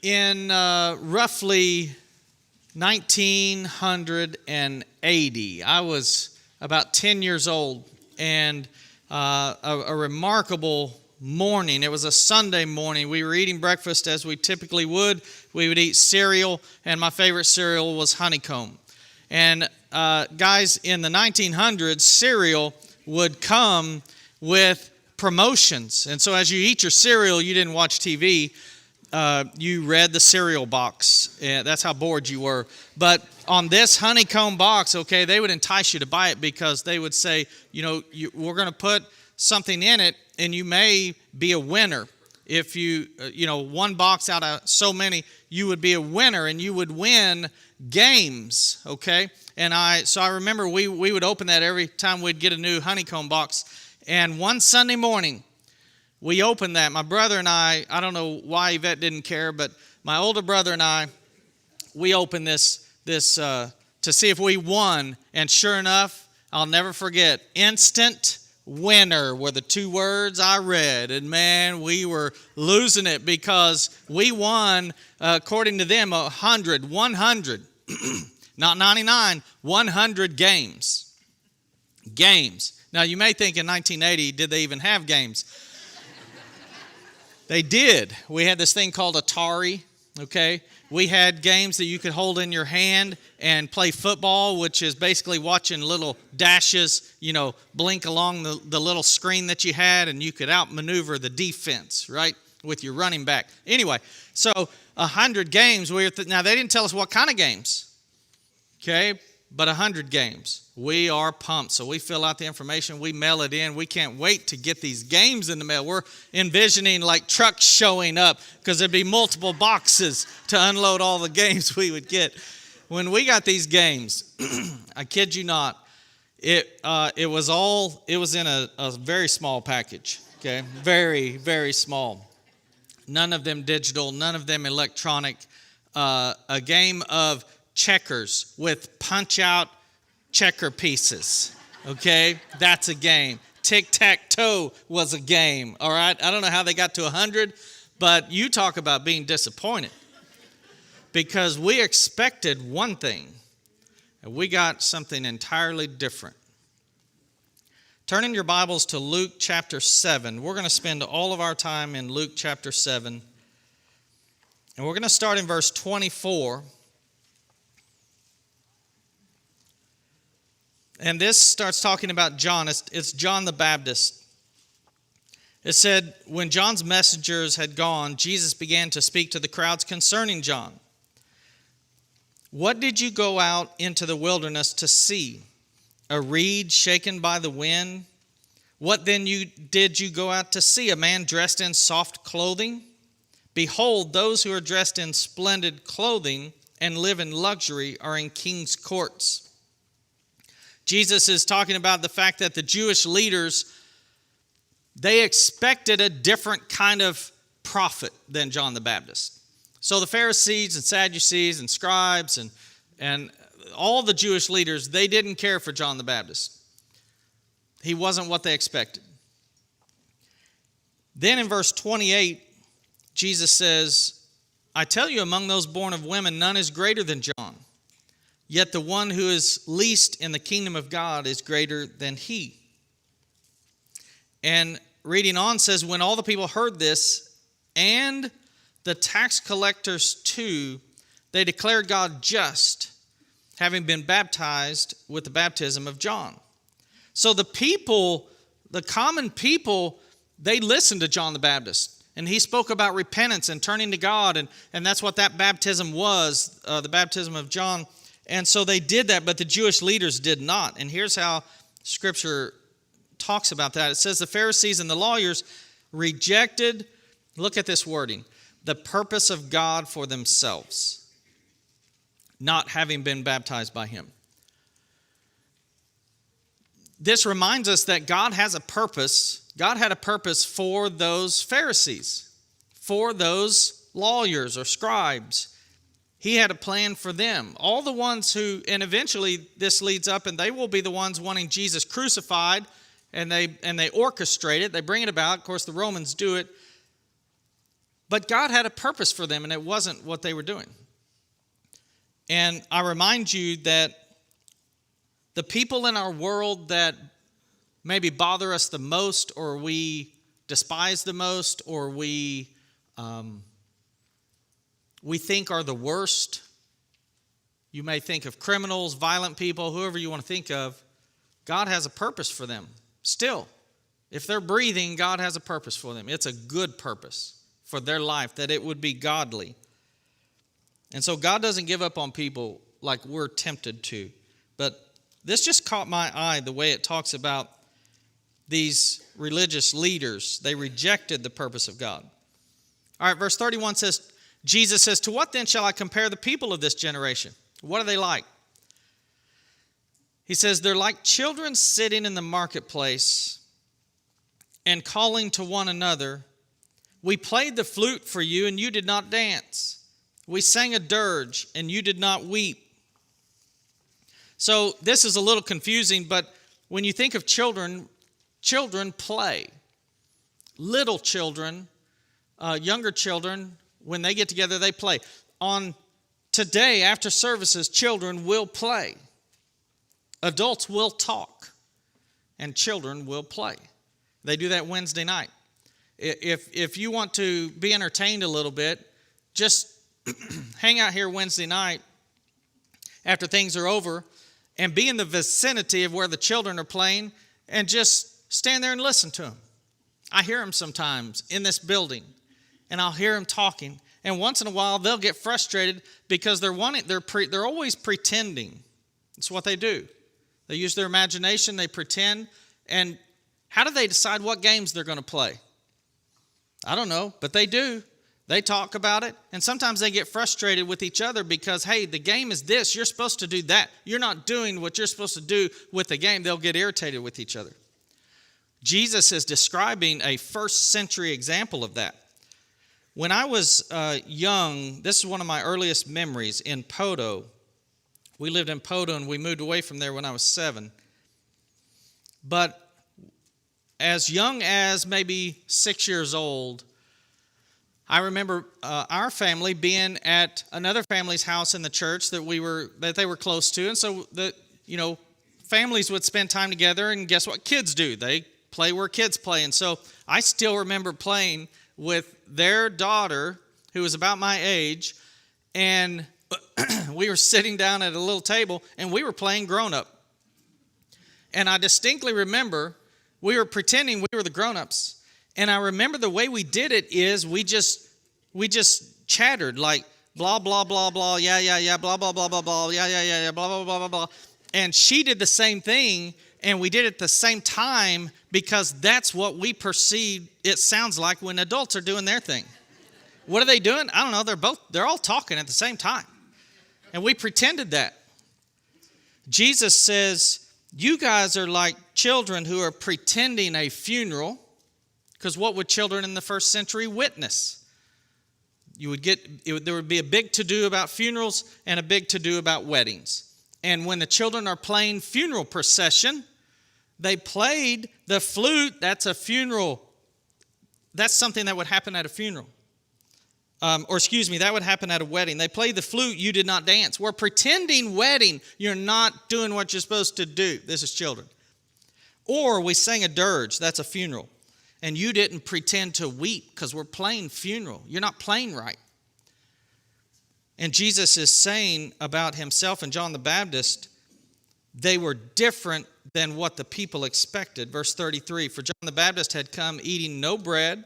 In roughly 1980, I was about 10 years old, and a remarkable morning. It was a Sunday morning. We were eating breakfast as we typically would. We would eat cereal, and my favorite cereal was Honeycomb. And guys, in the 1900s, cereal would come with promotions. And so as you eat your cereal, you didn't watch TV. You read the cereal box. That's how bored you were. But on this Honeycomb box, okay, they would entice you to buy it because they would say, we're going to put something in it, and you may be a winner. If you, one box out of so many, you would be a winner, and you would win games, okay? And I remember we would open that every time we'd get a new Honeycomb box. And one Sunday morning, we opened that. My brother and I don't know why Yvette didn't care, but my older brother and I, we opened this to see if we won. And sure enough, I'll never forget, instant winner were the two words I read. And man, we were losing it because we won, according to them, 100, not 99, 100 games. Games. Now, you may think in 1980, did they even have games? They did. We had this thing called Atari, okay? We had games that you could hold in your hand and play football, which is basically watching little dashes, blink along the little screen that you had, and you could outmaneuver the defense, right, with your running back. Anyway, so 100 games. Now, they didn't tell us what kind of games, okay, but 100 games. We are pumped. So we fill out the information. We mail it in. We can't wait to get these games in the mail. We're envisioning like trucks showing up because there'd be multiple boxes to unload all the games we would get. When we got these games, I kid you not, it was in a very small package, okay? Very, very small. None of them digital, none of them electronic. A game of checkers with punch-out checker pieces, okay? That's a game. Tic-tac-toe was a game, all right? I don't know how they got to 100, but you talk about being disappointed because we expected one thing, and we got something entirely different. Turn in your Bibles to Luke chapter 7. We're going to spend all of our time in Luke chapter 7, and we're going to start in verse 24. And this starts talking about John. It's John the Baptist. It said, when John's messengers had gone, Jesus began to speak to the crowds concerning John. What did you go out into the wilderness to see? A reed shaken by the wind? What then did you go out to see? A man dressed in soft clothing? Behold, those who are dressed in splendid clothing and live in luxury are in king's courts. Jesus is talking about the fact that the Jewish leaders, they expected a different kind of prophet than John the Baptist. So the Pharisees and Sadducees and scribes and all the Jewish leaders, they didn't care for John the Baptist. He wasn't what they expected. Then in verse 28, Jesus says, I tell you, among those born of women, none is greater than John. Yet the one who is least in the kingdom of God is greater than he. And reading on says, when all the people heard this, and the tax collectors too, they declared God just, having been baptized with the baptism of John. So the people, the common people, they listened to John the Baptist. And he spoke about repentance and turning to God. And that's what that baptism was, the baptism of John. And so they did that, but the Jewish leaders did not. And here's how Scripture talks about that. It says the Pharisees and the lawyers rejected, look at this wording, the purpose of God for themselves, not having been baptized by him. This reminds us that God has a purpose. God had a purpose for those Pharisees, for those lawyers or scribes. He had a plan for them. All the ones who, and eventually this leads up, and they will be the ones wanting Jesus crucified, and they orchestrate it. They bring it about. Of course, the Romans do it. But God had a purpose for them, and it wasn't what they were doing. And I remind you that the people in our world that maybe bother us the most, or we despise the most, or we think are the worst. You may think of criminals, violent people, whoever you want to think of. God has a purpose for them. Still, if they're breathing, God has a purpose for them. It's a good purpose for their life, that it would be godly. And so God doesn't give up on people like we're tempted to. But this just caught my eye, the way it talks about these religious leaders. They rejected the purpose of God. All right, verse 31 says, Jesus says, "To what then shall I compare the people of this generation? What are they like?" He says, "They're like children sitting in the marketplace and calling to one another, 'We played the flute for you, and you did not dance. We sang a dirge, and you did not weep.'" So this is a little confusing, but when you think of children, children play. Little children, younger children, when they get together, they play. On today, after services, children will play. Adults will talk, and children will play. They do that Wednesday night. If you want to be entertained a little bit, just hang out here Wednesday night after things are over and be in the vicinity of where the children are playing and just stand there and listen to them. I hear them sometimes in this building, and I'll hear them talking. And once in a while, they'll get frustrated because they're always pretending. It's what they do. They use their imagination, they pretend. And how do they decide what games they're going to play? I don't know, but they do. They talk about it, and sometimes they get frustrated with each other because, hey, the game is this, you're supposed to do that. You're not doing what you're supposed to do with the game. They'll get irritated with each other. Jesus is describing a first century example of that. When I was young, this is one of my earliest memories in Poto. We lived in Poto, and we moved away from there when I was 7. But as young as maybe 6 years old, I remember our family being at another family's house in the church that they were close to, and so families would spend time together. And guess what kids do? They play where kids play. And so I still remember playing with their daughter, who was about my age, and we were sitting down at a little table, and we were playing grown-up. And I distinctly remember we were pretending we were the grown-ups. And I remember the way we did it is we just chattered like blah, blah, blah, blah, yeah, blah, blah, blah, blah, blah, yeah, blah, blah, blah, blah, blah. And she did the same thing, and we did it at the same time because that's what we perceived it sounds like when adults are doing their thing. What are they doing? I don't know. They're all talking at the same time. And we pretended that. Jesus says, you guys are like children who are pretending a funeral. Because what would children in the first century witness? There would be a big to-do about funerals and a big to-do about weddings. And when the children are playing funeral procession, they played the flute. That's a funeral. That's something that would happen at a funeral. That would happen at a wedding. They played the flute. You did not dance. We're pretending wedding. You're not doing what you're supposed to do. This is children. Or we sang a dirge. That's a funeral. And you didn't pretend to weep because we're playing funeral. You're not playing right. And Jesus is saying about himself and John the Baptist, they were different than what the people expected. Verse 33, for John the Baptist had come eating no bread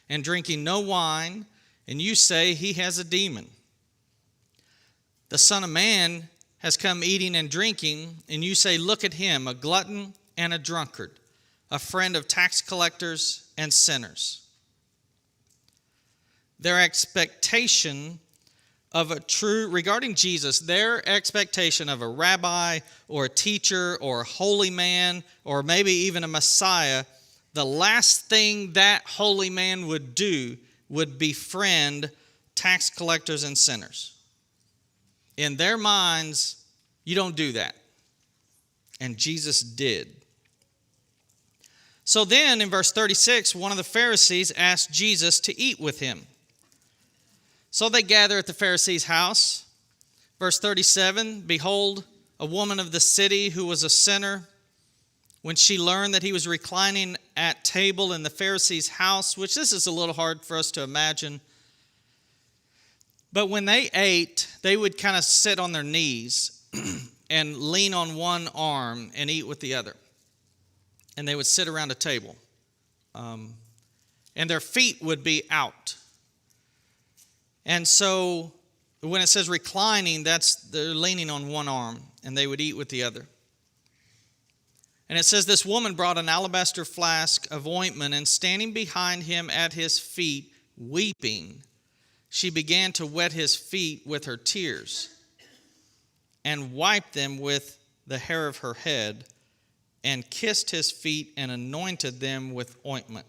and drinking no wine, and you say he has a demon. The Son of Man has come eating and drinking, and you say, look at him, a glutton and a drunkard, a friend of tax collectors and sinners. Their expectation regarding Jesus, their expectation of a rabbi or a teacher or a holy man or maybe even a Messiah, the last thing that holy man would do would befriend tax collectors and sinners. In their minds, you don't do that. And Jesus did. So then in verse 36, one of the Pharisees asked Jesus to eat with him. So they gather at the Pharisee's house. Verse 37, behold, a woman of the city who was a sinner, when she learned that he was reclining at table in the Pharisee's house, which this is a little hard for us to imagine, but when they ate, they would kind of sit on their knees and lean on one arm and eat with the other. And they would sit around a table. And their feet would be out. And so when it says reclining, they're leaning on one arm, and they would eat with the other. And it says this woman brought an alabaster flask of ointment, and standing behind him at his feet, weeping, she began to wet his feet with her tears and wiped them with the hair of her head and kissed his feet and anointed them with ointment.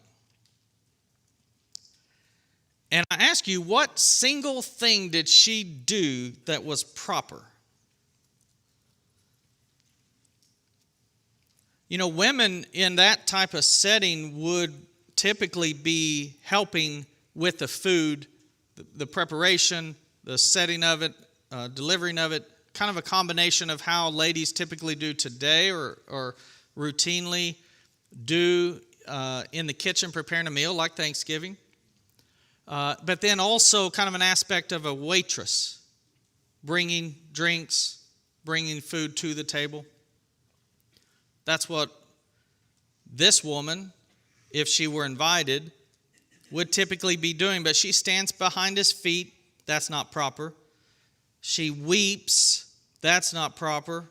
And I ask you, what single thing did she do that was proper? You know, women in that type of setting would typically be helping with the food, the preparation, the setting of it, delivering of it, kind of a combination of how ladies typically do today or routinely do in the kitchen preparing a meal like Thanksgiving. But then also kind of an aspect of a waitress, bringing drinks, bringing food to the table. That's what this woman, if she were invited, would typically be doing. But she stands behind his feet. That's not proper. She weeps. That's not proper.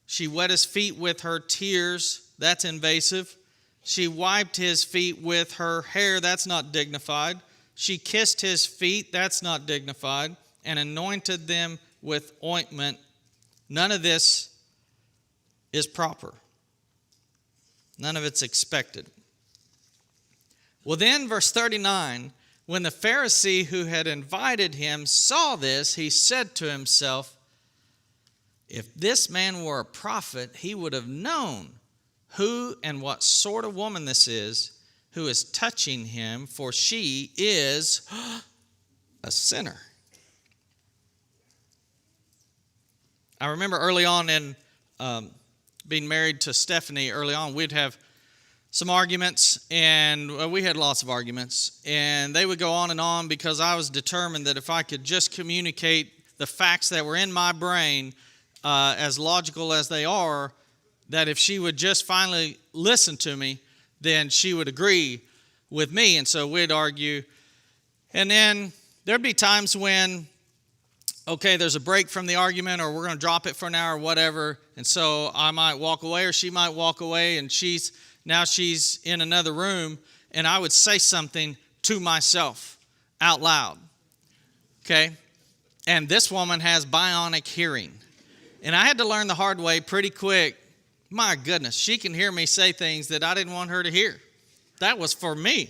She wet his feet with her tears. That's invasive. She wiped his feet with her hair. That's not dignified. She kissed his feet. That's not dignified. And anointed them with ointment. None of this is proper. None of it's expected. Well, then, verse 39, when the Pharisee who had invited him saw this, he said to himself, if this man were a prophet, he would have known who and what sort of woman this is who is touching him, for she is a sinner. I remember early on in being married to Stephanie, early on, we'd have some arguments, and we had lots of arguments, and they would go on because I was determined that if I could just communicate the facts that were in my brain, as logical as they are, that if she would just finally listen to me, then she would agree with me, and so we'd argue. And then there'd be times when, okay, there's a break from the argument, or we're going to drop it for an hour or whatever, and so I might walk away, or she might walk away, and she's in another room, and I would say something to myself out loud, okay? And this woman has bionic hearing, and I had to learn the hard way pretty quick. My goodness, she can hear me say things that I didn't want her to hear. That was for me.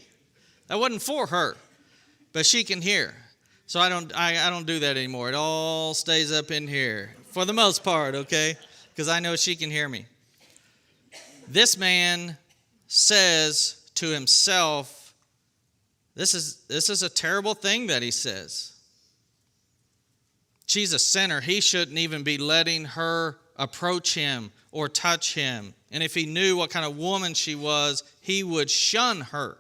That wasn't for her, but she can hear. So I don't do that anymore. It all stays up in here for the most part, okay? Because I know she can hear me. This man says to himself, this is a terrible thing that he says. She's a sinner. He shouldn't even be letting her approach him or touch him. And if he knew what kind of woman she was, he would shun her.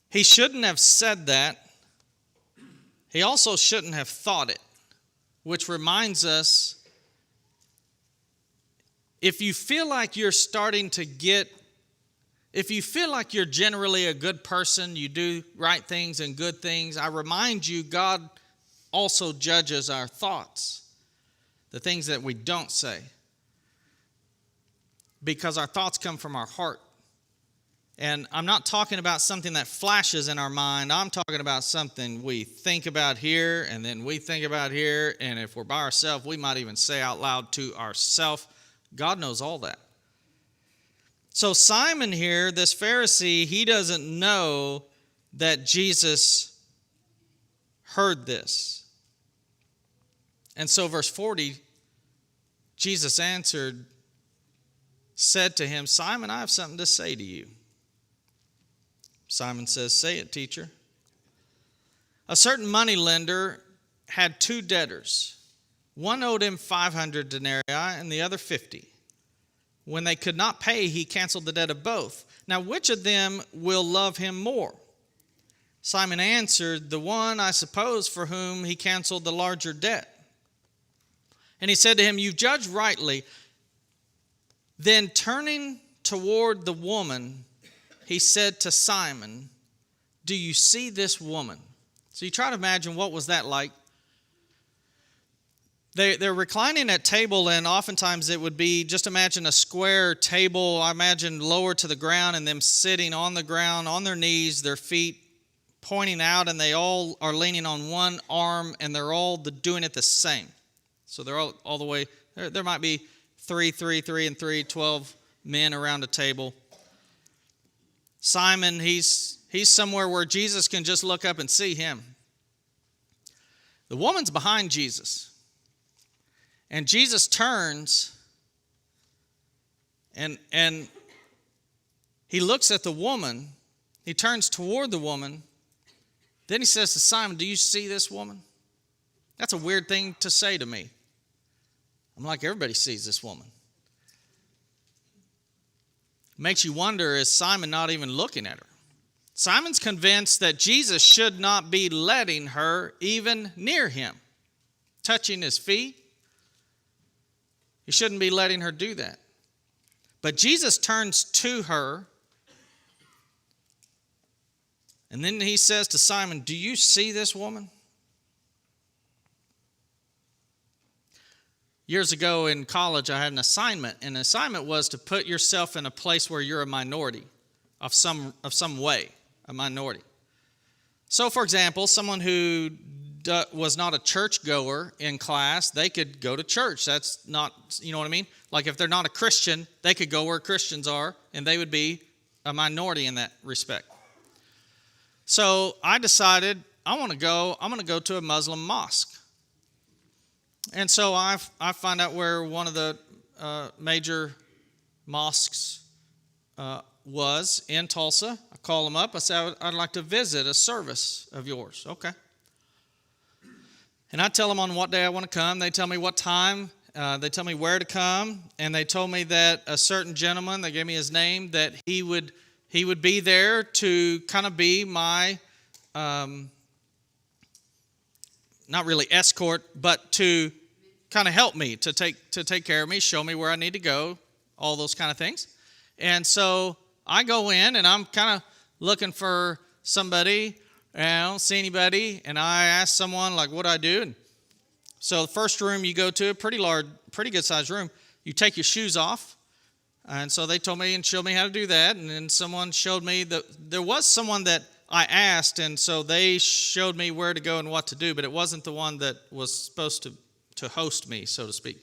He shouldn't have said that. He also shouldn't have thought it, which reminds us, if you feel like you're generally a good person, you do right things and good things, I remind you, God also judges our thoughts, the things that we don't say, because our thoughts come from our heart. And I'm not talking about something that flashes in our mind. I'm talking about something we think about here, and then we think about here, and if we're by ourselves, we might even say out loud to ourselves. God knows all that. So Simon here, this Pharisee, he doesn't know that Jesus heard this. And so verse 40, Jesus answered, said to him, Simon, I have something to say to you. Simon says, "Say it, teacher." A certain money lender had two debtors. One owed him 500 denarii and the other 50. When they could not pay, he canceled the debt of both. Now, which of them will love him more? Simon answered, "The one, I suppose, for whom he canceled the larger debt." And he said to him, "You judge rightly." Then turning toward the woman, he said to Simon, "Do you see this woman?" So you try to imagine what was that like. They're reclining at table, and oftentimes it would be, just imagine a square table, I imagine lower to the ground, and them sitting on the ground, on their knees, their feet pointing out, and they all are leaning on one arm, and they're all doing it the same. So they're all the way, there might be 3, 12 men around a table. Simon, he's somewhere where Jesus can just look up and see him. The woman's behind Jesus. And Jesus turns and he looks at the woman. He turns toward the woman. Then he says to Simon, "Do you see this woman?" That's a weird thing to say to me. I'm like, everybody sees this woman. Makes you wonder, is Simon not even looking at her? Simon's convinced that Jesus should not be letting her even near him, touching his feet. He shouldn't be letting her do that. But Jesus turns to her, and then he says to Simon, "Do you see this woman?" Years ago in college, I had an assignment, and the assignment was to put yourself in a place where you're a minority of some way, a minority. So, for example, someone who was not a churchgoer in class, they could go to church. That's not, you know what I mean? Like if they're not a Christian, they could go where Christians are, and they would be a minority in that respect. So I decided I'm going to go to a Muslim mosque. And so I find out where one of the major mosques was in Tulsa. I call them up. I say, "I'd like to visit a service of yours." Okay. And I tell them on what day I want to come. They tell me what time. They tell me where to come. And they told me that a certain gentleman, they gave me his name, that he would be there to kind of be my, not really escort, but to kind of help me, to take care of me, show me where I need to go, all those kind of things. And so I go in, and I'm kind of looking for somebody, and I don't see anybody, and I ask someone, like, what do I do? And so the first room you go to, a pretty good sized room, you take your shoes off. And so they told me and showed me how to do that. And then someone showed me that there was someone that I asked, and so they showed me where to go and what to do, but it wasn't the one that was supposed to host me, so to speak.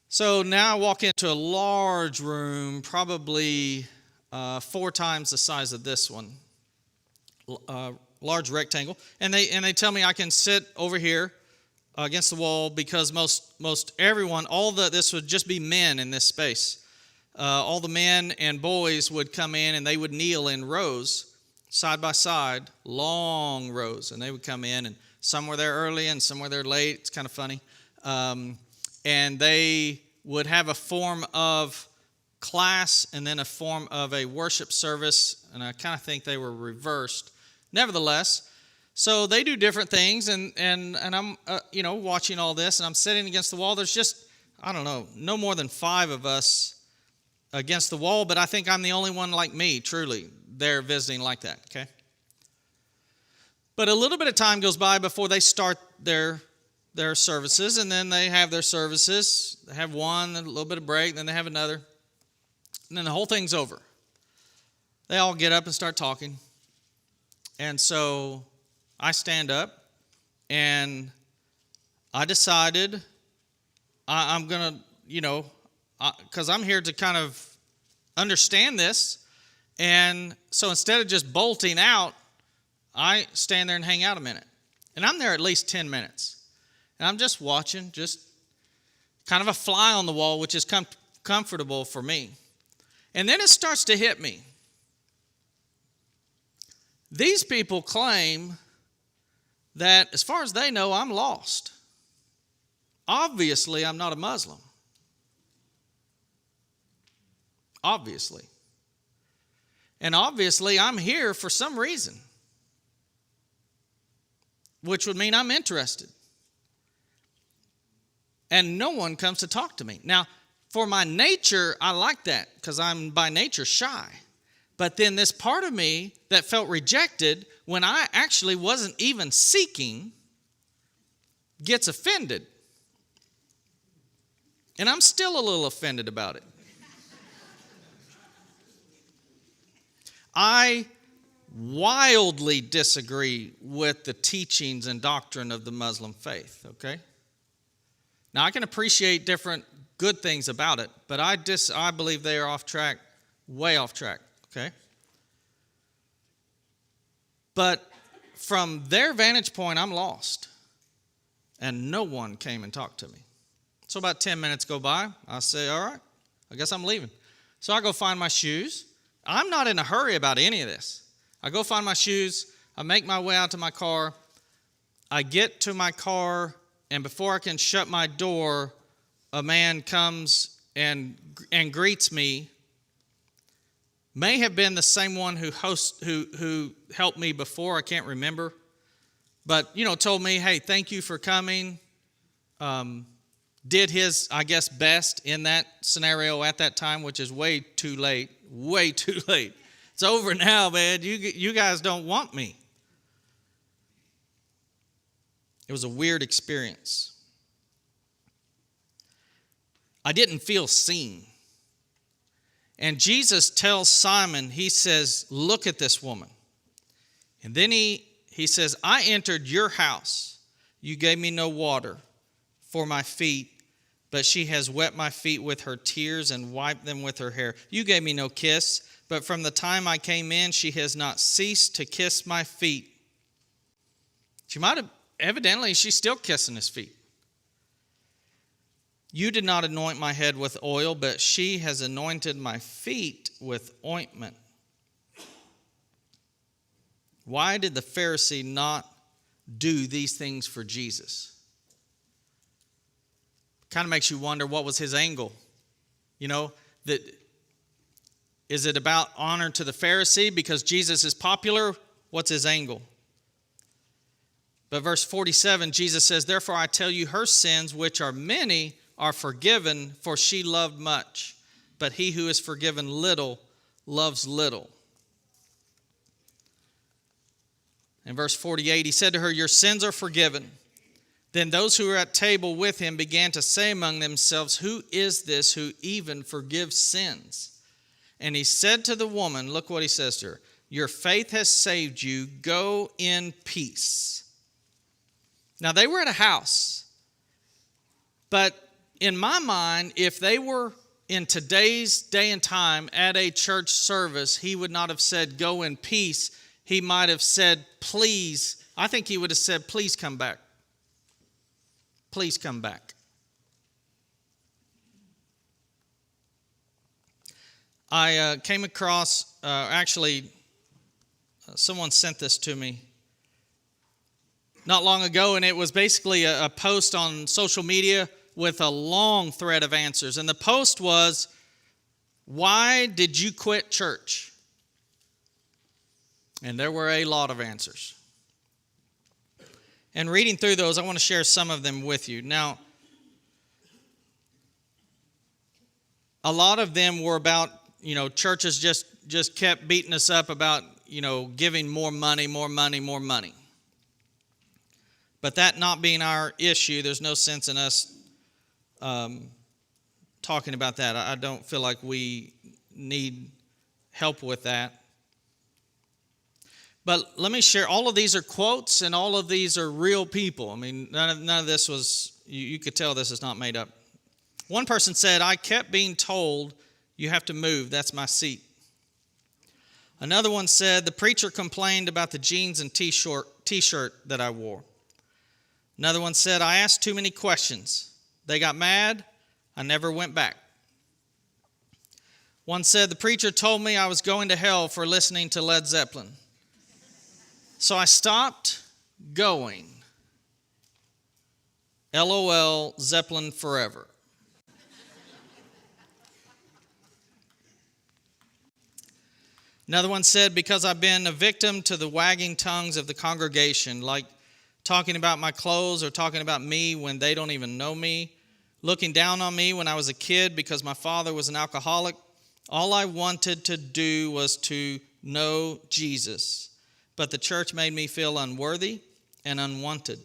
So now I walk into a large room, probably 4 times the size of this one. Large rectangle, and they tell me I can sit over here against the wall because most everyone, this would just be men in this space. All the men and boys would come in, and they would kneel in rows, side by side, long rows, and they would come in, and some were there early and some were there late. It's kind of funny, and they would have a form of class and then a form of a worship service, and I kind of think they were reversed. Nevertheless, so they do different things, and I'm watching all this, and I'm sitting against the wall. There's just, I don't know, no more than 5 of us against the wall, but I think I'm the only one like me, truly, there visiting like that, okay? But a little bit of time goes by before they start their services, and then they have their services. They have one, a little bit of break, then they have another, and then the whole thing's over. They all get up and start talking. And so I stand up, and I decided I'm going to, because I'm here to kind of understand this. And so instead of just bolting out, I stand there and hang out a minute. And I'm there at least 10 minutes. And I'm just watching, just kind of a fly on the wall, which is comfortable for me. And then it starts to hit me. These people claim that, as far as they know, I'm lost. Obviously, I'm not a Muslim. Obviously. And obviously, I'm here for some reason, which would mean I'm interested. And no one comes to talk to me. Now, for my nature, I like that because I'm by nature shy. But then this part of me that felt rejected when I actually wasn't even seeking gets offended. And I'm still a little offended about it. I wildly disagree with the teachings and doctrine of the Muslim faith, okay? Now, I can appreciate different good things about it, but I believe they are off track, way off track, okay? But from their vantage point, I'm lost. And no one came and talked to me. So about 10 minutes go by. I say, all right, I guess I'm leaving. So I go find my shoes. I'm not in a hurry about any of this. I go find my shoes. I make my way out to my car. I get to my car, and before I can shut my door, a man comes and greets me. May have been the same one who helped me before. I can't remember. But, told me, hey, thank you for coming. Did his, I guess, best in that scenario at that time, which is way too late. Way too late. It's over now, man. You guys don't want me. It was a weird experience. I didn't feel seen. And Jesus tells Simon, he says, look at this woman. And then he says, I entered your house. You gave me no water for my feet, but she has wet my feet with her tears and wiped them with her hair. You gave me no kiss, but from the time I came in, she has not ceased to kiss my feet. Evidently, she's still kissing his feet. You did not anoint my head with oil, but she has anointed my feet with ointment. Why did the Pharisee not do these things for Jesus? Kind of makes you wonder, what was his angle? Is it about honor to the Pharisee because Jesus is popular? What's his angle? But verse 47, Jesus says, therefore I tell you, her sins, which are many, are forgiven, for she loved much. But he who is forgiven little loves little. In verse 48, he said to her, your sins are forgiven. Then those who were at table with him began to say among themselves, who is this who even forgives sins? And he said to the woman, look what he says to her, your faith has saved you. Go in peace. Now, they were at a house. But in my mind, if they were in today's day and time at a church service, he would not have said, go in peace. He might have said, please. I think he would have said, please come back. Please come back. I came across, someone sent this to me not long ago, and it was basically a post on social media with a long thread of answers. And the post was, why did you quit church? And there were a lot of answers. And reading through those, I want to share some of them with you. Now, a lot of them were about, churches just kept beating us up about, giving more money. But that not being our issue, there's no sense in us talking about that. I don't feel like we need help with that. But let me share, all of these are quotes and all of these are real people. I mean, none of this was, you could tell this is not made up. One person said, I kept being told, you have to move, that's my seat. Another one said, the preacher complained about the jeans and t-shirt that I wore. Another one said, I asked too many questions. They got mad, I never went back. One said, the preacher told me I was going to hell for listening to Led Zeppelin. So I stopped going. LOL, Zeppelin forever. Another one said, because I've been a victim to the wagging tongues of the congregation, like talking about my clothes or talking about me when they don't even know me, looking down on me when I was a kid because my father was an alcoholic. All I wanted to do was to know Jesus, but the church made me feel unworthy and unwanted.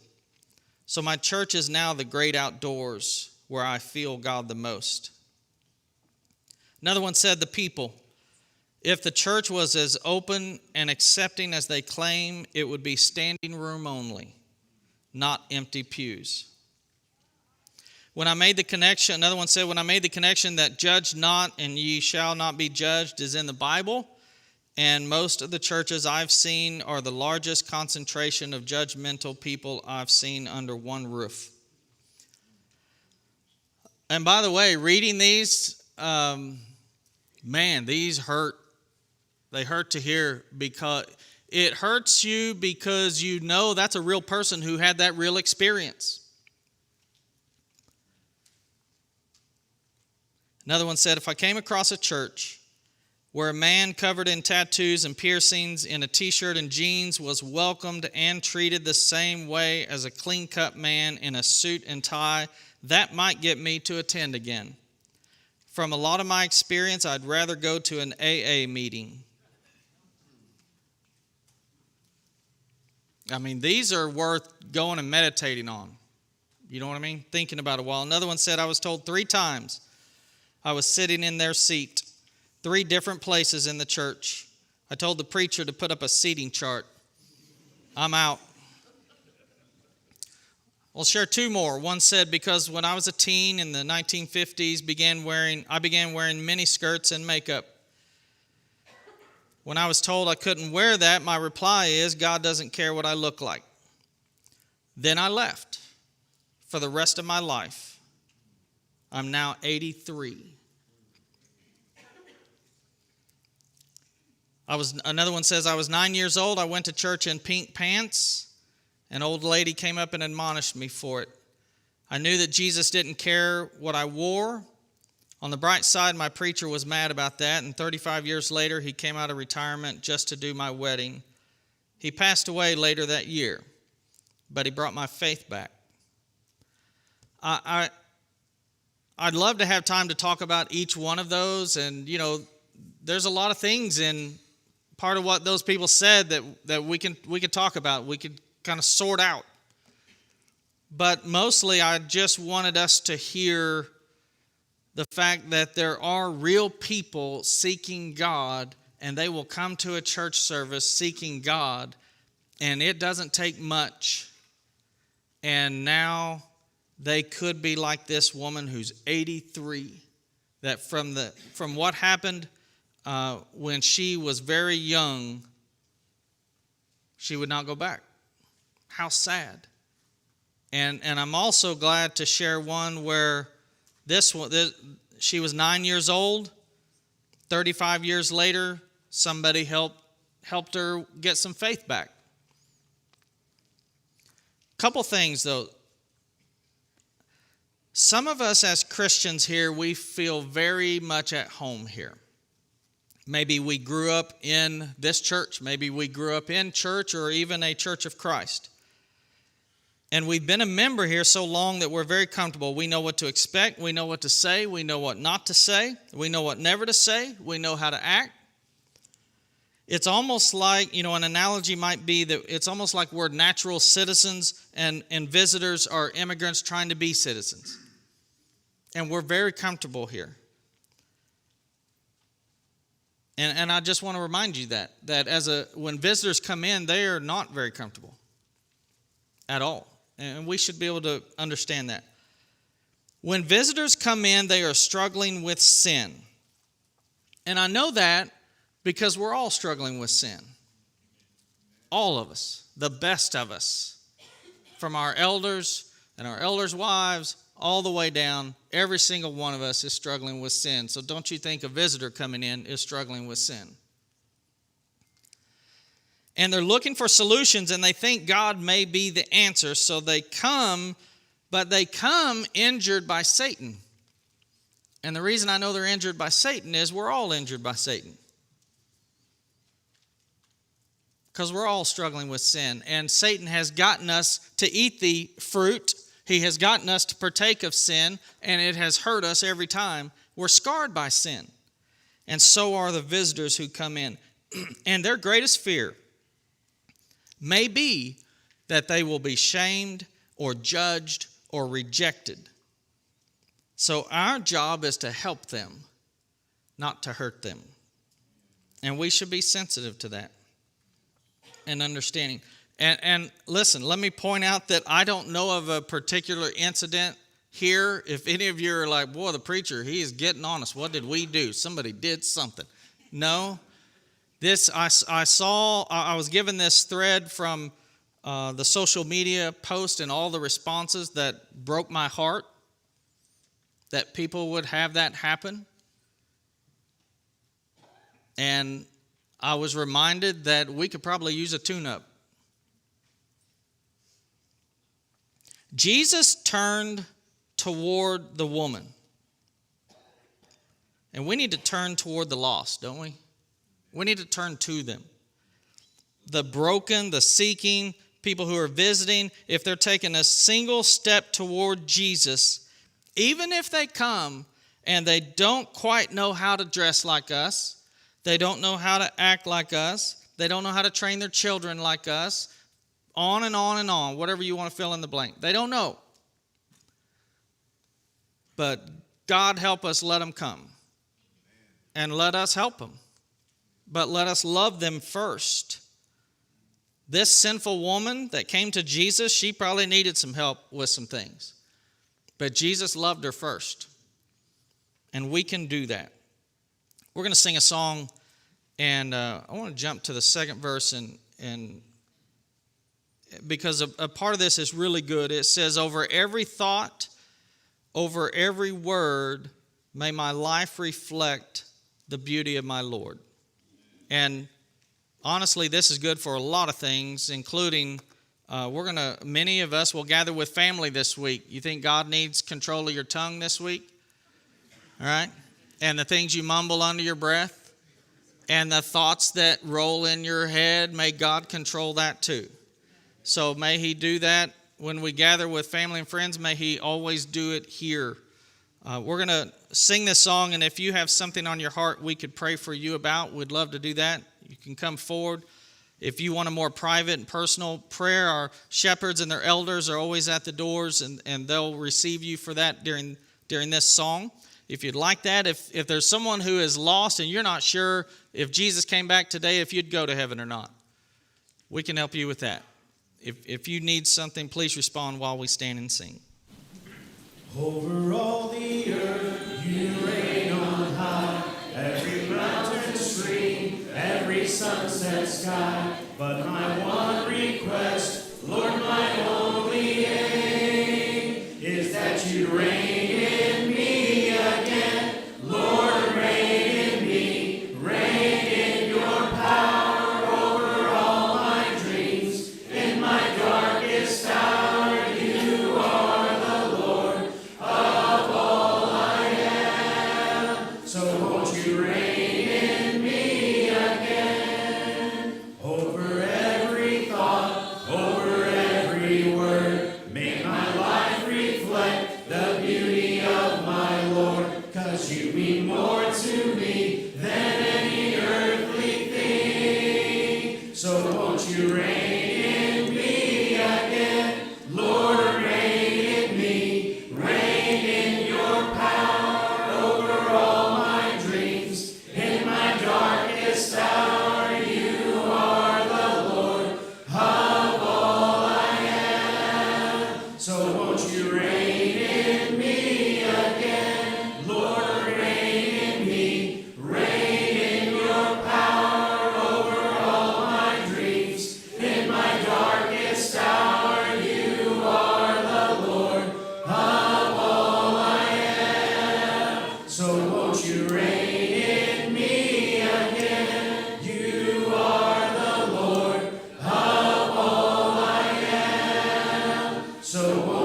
So my church is now the great outdoors where I feel God the most. Another one said, the people. If the church was as open and accepting as they claim, it would be standing room only, not empty pews. When I made the connection, another one said, when I made the connection that judge not and ye shall not be judged is in the Bible, and most of the churches I've seen are the largest concentration of judgmental people I've seen under one roof. And by the way, reading these, these hurt. They hurt to hear because it hurts you because you know that's a real person who had that real experience. Another one said, if I came across a church where a man covered in tattoos and piercings in a t-shirt and jeans was welcomed and treated the same way as a clean-cut man in a suit and tie, that might get me to attend again. From a lot of my experience, I'd rather go to an AA meeting. I mean, these are worth going and meditating on. You know what I mean? Thinking about it a while. Another one said, I was told 3 times I was sitting in their seat, 3 different places in the church. I told the preacher to put up a seating chart. I'm out. I'll share 2 more. One said, because when I was a teen in the 1950s, I began wearing mini skirts and makeup. When I was told I couldn't wear that, my reply is, God doesn't care what I look like. Then I left for the rest of my life. I'm now 83. Another one says, I was 9 years old. I went to church in pink pants. An old lady came up and admonished me for it. I knew that Jesus didn't care what I wore. On the bright side, my preacher was mad about that, and 35 years later, he came out of retirement just to do my wedding. He passed away later that year, but he brought my faith back. I'd love to have time to talk about each one of those, and, there's a lot of things in part of what those people said that we could talk about, we could kind of sort out. But mostly, I just wanted us to hear the fact that there are real people seeking God, and they will come to a church service seeking God, and it doesn't take much. And now they could be like this woman who's 83, that from what happened when she was very young, she would not go back. How sad. And I'm also glad to share one where she was 9 years old. 35 years later, somebody helped her get some faith back. Couple things, though. Some of us as Christians here, we feel very much at home here. Maybe we grew up in this church. Maybe we grew up in church or even a Church of Christ. And we've been a member here so long that we're very comfortable. We know what to expect. We know what to say. We know what not to say. We know what never to say. We know how to act. It's almost like, an analogy might be that it's almost like we're natural citizens and visitors are immigrants trying to be citizens. And we're very comfortable here. And I just want to remind you that when visitors come in, they are not very comfortable at all. And we should be able to understand that. When visitors come in, they are struggling with sin. And I know that because we're all struggling with sin. All of us, the best of us, from our elders and our elders' wives, all the way down, every single one of us is struggling with sin. So don't you think a visitor coming in is struggling with sin. and they're looking for solutions, and they think God may be the answer. So they come, but they come injured by Satan. And the reason I know they're injured by Satan is we're all injured by Satan. Because we're all struggling with sin. And Satan has gotten us to eat the fruit. He has gotten us to partake of sin, and it has hurt us every time. We're scarred by sin. And so are the visitors who come in. And their greatest fear may be that they will be shamed or judged or rejected. So our job is to help them, not to hurt them. And we should be sensitive to that and understanding. And listen, let me point out that I don't know of a particular incident here. If any of you are like, boy, the preacher, he is getting on us. What did we do? Somebody did something. No. This, I was given this thread from the social media post and all the responses that broke my heart, that people would have that happen. And I was reminded that we could probably use a tune-up. Jesus turned toward the woman. And we need to turn toward the lost, don't we? We need to turn to them. The broken, the seeking, people who are visiting, if they're taking a single step toward Jesus, even if they come and they don't quite know how to dress like us, they don't know how to act like us, they don't know how to train their children like us, on and on and on, whatever you want to fill in the blank. They don't know. But God help us, let them come. And let us help them. But let us love them first. This sinful woman that came to Jesus, she probably needed some help with some things. But Jesus loved her first. And we can do that. We're going to sing a song, and I want to jump to the second verse, and because a part of this is really good. It says, over every thought, over every word, may my life reflect the beauty of my Lord. And honestly, this is good for a lot of things, including many of us will gather with family this week. You think God needs control of your tongue this week? All right? And the things you mumble under your breath, and the thoughts that roll in your head, may God control that too. So may He do that when we gather with family and friends. May He always do it here. We're going to sing this song, and if you have something on your heart we could pray for you about, we'd love to do that. You can come forward. If you want a more private and personal prayer, our shepherds and their elders are always at the doors, and they'll receive you for that during this song. If you'd like that, if there's someone who is lost and you're not sure if Jesus came back today, if you'd go to heaven or not, we can help you with that. If you need something, please respond while we stand and sing. Over all the earth you reign on high, every mountain stream, every sunset sky. But my one request, Lord, my only aim, is that you reign in me again. Lord, reign in me, reign in your power over all my dreams. In my darkest hour, you are the Lord of all I am. So won't you reign in me again? Over every thought, over every word, make my life reflect the beauty of my Lord. 'Cause you mean more to me than any earthly thing. So won't you reign in me again? Lord, reign in me, reign in your power over all my dreams. In my darkest hour, you are the Lord of all I am. So won't you reign in me again? Lord, reign in me, reign in your power over all my dreams. In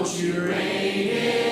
Won't you reign in